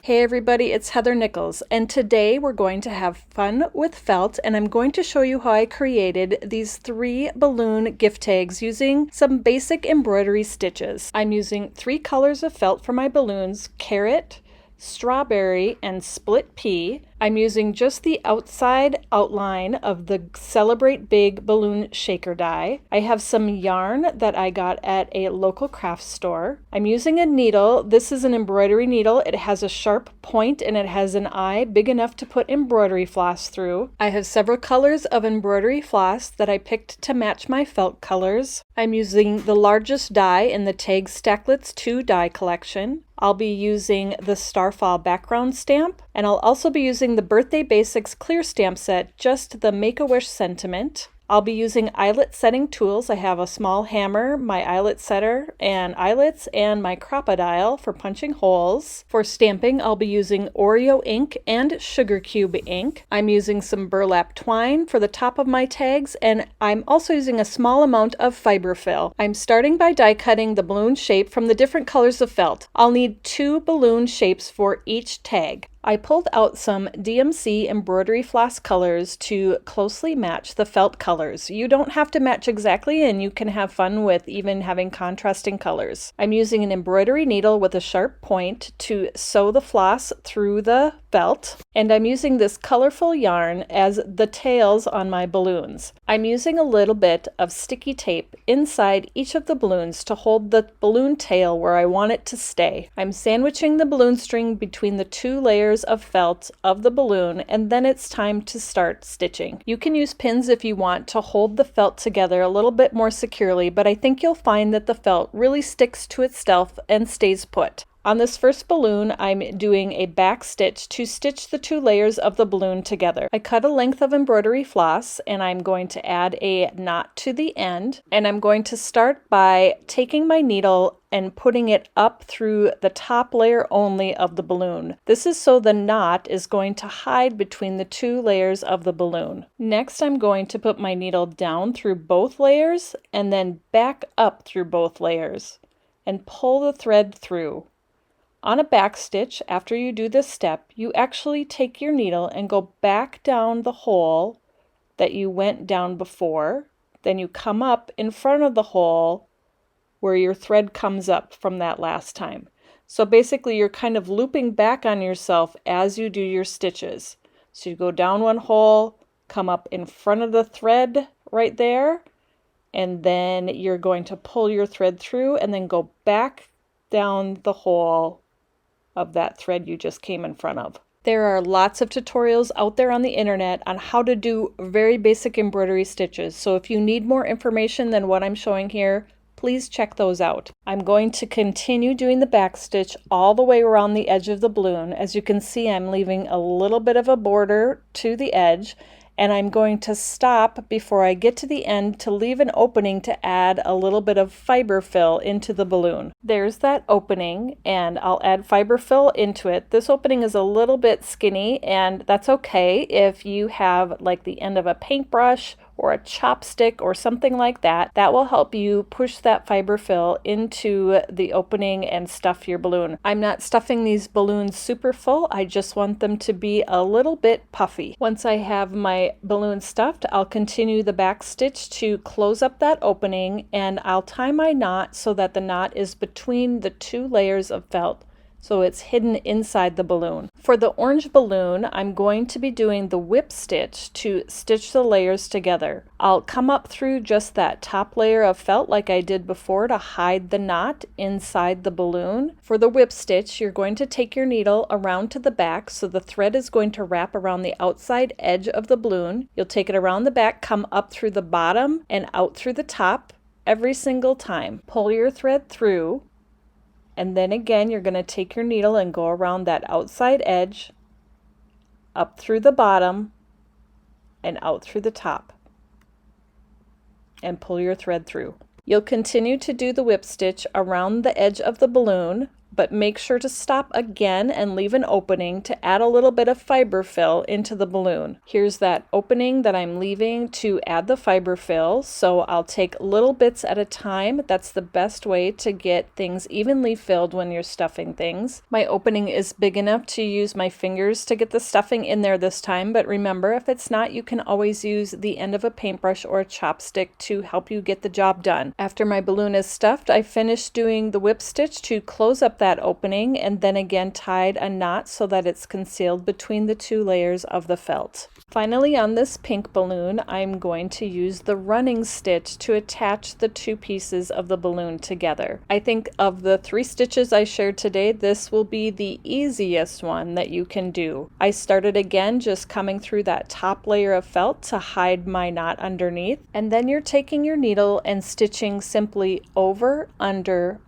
Hey everybody, it's Heather Nichols, and today we're going to have fun with felt, and I'm going to show you how I created these 3 balloon gift tags using some basic embroidery stitches. I'm using 3 colors of felt for my balloons: carrot, strawberry, and split pea. I'm using just the outside outline of the Celebrate Big balloon shaker die. I have some yarn that I got at a local craft store. I'm using a needle. This is an embroidery needle. It has a sharp point and it has an eye big enough to put embroidery floss through. I have several colors of embroidery floss that I picked to match my felt colors. I'm using the largest die in the Tag Stacklets 2 die collection. I'll be using the Starfall background stamp, and I'll also be using the Birthday Basics clear stamp set, just the Make-A-Wish sentiment. I'll be using eyelet setting tools. I have a small hammer, my eyelet setter, and eyelets, and my Crop-A-Dile for punching holes. For stamping, I'll be using Oreo ink and Sugar Cube ink. I'm using some Burlap Twine for the top of my tags, and I'm also using a small amount of fiber fill. I'm starting by die cutting the balloon shape from the different colors of felt. I'll need 2 balloon shapes for each tag. I pulled out some DMC embroidery floss colors to closely match the felt colors. You don't have to match exactly, and you can have fun with even having contrasting colors. I'm using an embroidery needle with a sharp point to sew the floss through the felt, and I'm using this colorful yarn as the tails on my balloons. I'm using a little bit of sticky tape inside each of the balloons to hold the balloon tail where I want it to stay. I'm sandwiching the balloon string between the 2 layers of felt of the balloon, and then it's time to start stitching. You can use pins if you want to hold the felt together a little bit more securely, but I think you'll find that the felt really sticks to itself and stays put. On this first balloon, I'm doing a back stitch to stitch the 2 layers of the balloon together. I cut a length of embroidery floss, and I'm going to add a knot to the end, and I'm going to start by taking my needle and putting it up through the top layer only of the balloon. This is so the knot is going to hide between the 2 layers of the balloon. Next, I'm going to put my needle down through both layers and then back up through both layers and pull the thread through. On a back stitch, after you do this step, you actually take your needle and go back down the hole that you went down before. Then you come up in front of the hole where your thread comes up from that last time. So basically you're kind of looping back on yourself as you do your stitches. So you go down one hole, come up in front of the thread right there, and then you're going to pull your thread through and then go back down the hole of that thread you just came in front of. There are lots of tutorials out there on the internet on how to do very basic embroidery stitches, so if you need more information than what I'm showing here, please check those out. I'm going to continue doing the back stitch all the way around the edge of the balloon. As you can see, I'm leaving a little bit of a border to the edge, and I'm going to stop before I get to the end to leave an opening to add a little bit of fiber fill into the balloon. There's that opening, and I'll add fiber fill into it. This opening is a little bit skinny, and that's okay if you have like the end of a paintbrush or a chopstick or something like that. That will help you push that fiber fill into the opening and stuff your balloon. I'm not stuffing these balloons super full. I just want them to be a little bit puffy. Once I have my balloon stuffed, I'll continue the back stitch to close up that opening, and I'll tie my knot so that the knot is between the 2 layers of felt, so it's hidden inside the balloon. For the orange balloon, I'm going to be doing the whip stitch to stitch the layers together. I'll come up through just that top layer of felt like I did before to hide the knot inside the balloon. For the whip stitch, you're going to take your needle around to the back, so the thread is going to wrap around the outside edge of the balloon. You'll take it around the back, come up through the bottom and out through the top every single time. Pull your thread through, and then again you're going to take your needle and go around that outside edge, up through the bottom, and out through the top, and pull your thread through. You'll continue to do the whip stitch around the edge of the balloon, but make sure to stop again and leave an opening to add a little bit of fiber fill into the balloon. Here's that opening that I'm leaving to add the fiber fill, so I'll take little bits at a time. That's the best way to get things evenly filled when you're stuffing things. My opening is big enough to use my fingers to get the stuffing in there this time, but remember, if it's not, you can always use the end of a paintbrush or a chopstick to help you get the job done. After my balloon is stuffed, I finished doing the whip stitch to close up that opening and then again tied a knot so that it's concealed between the two layers of the felt. Finally, on this pink balloon, I'm going to use the running stitch to attach the two pieces of the balloon together. I think of the 3 stitches I shared today, this will be the easiest one that you can do. I started again just coming through that top layer of felt to hide my knot underneath, and then you're taking your needle and stitching simply over, under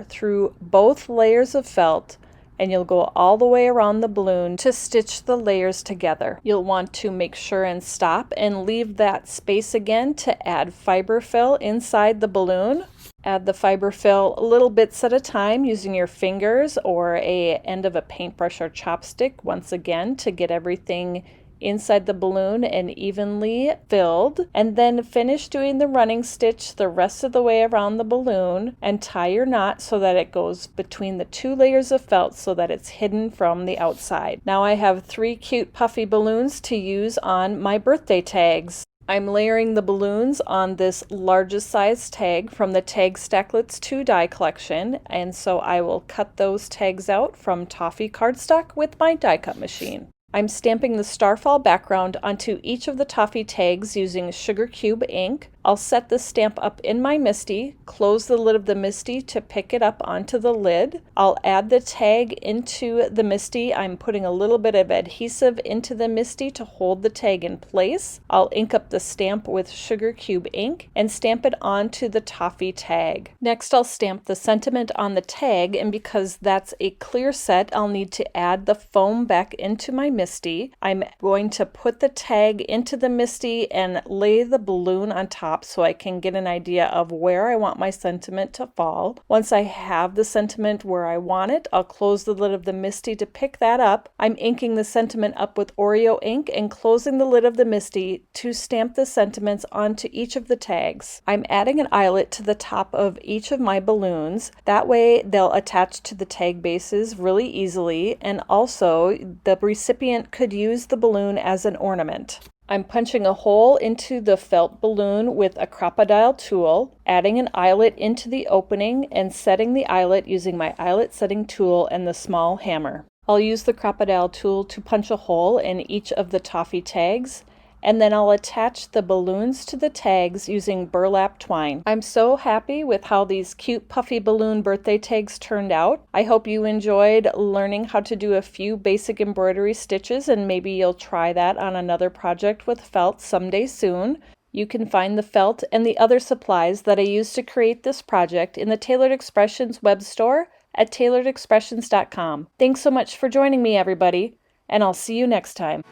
through both layers of felt, and you'll go all the way around the balloon to stitch the layers together. You'll want to make sure and stop and leave that space again to add fiber fill inside the balloon. Add the fiber fill little bits at a time using your fingers or a end of a paintbrush or chopstick once again to get everything inside the balloon and evenly filled, and then finish doing the running stitch the rest of the way around the balloon and tie your knot so that it goes between the 2 layers of felt so that it's hidden from the outside. Now I have 3 cute puffy balloons to use on my birthday tags. I'm layering the balloons on this largest size tag from the Tag Stacklets 2 die collection, and so I will cut those tags out from Toffee cardstock with my die cut machine. I'm stamping the starfall background onto each of the Toffee tags using sugar cube ink. I'll set the stamp up in my MISTI, close the lid of the MISTI to pick it up onto the lid. I'll add the tag into the MISTI. I'm putting a little bit of adhesive into the MISTI to hold the tag in place. I'll ink up the stamp with sugar cube ink and stamp it onto the Toffee tag. Next, I'll stamp the sentiment on the tag, and because that's a clear set, I'll need to add the foam back into my MISTI. I'm going to put the tag into the MISTI and lay the balloon on top so I can get an idea of where I want my sentiment to fall. Once I have the sentiment where I want it, I'll close the lid of the MISTI to pick that up. I'm inking the sentiment up with Oreo ink and closing the lid of the MISTI to stamp the sentiments onto each of the tags. I'm adding an eyelet to the top of each of my balloons. That way they'll attach to the tag bases really easily, and also the recipient could use the balloon as an ornament. I'm punching a hole into the felt balloon with a crocodile tool, adding an eyelet into the opening and setting the eyelet using my eyelet setting tool and the small hammer. I'll use the crocodile tool to punch a hole in each of the Toffee tags, and then I'll attach the balloons to the tags using burlap twine. I'm so happy with how these cute puffy balloon birthday tags turned out. I hope you enjoyed learning how to do a few basic embroidery stitches, and maybe you'll try that on another project with felt someday soon. You can find the felt and the other supplies that I used to create this project in the Tailored Expressions web store at tailoredexpressions.com. Thanks so much for joining me, everybody, and I'll see you next time.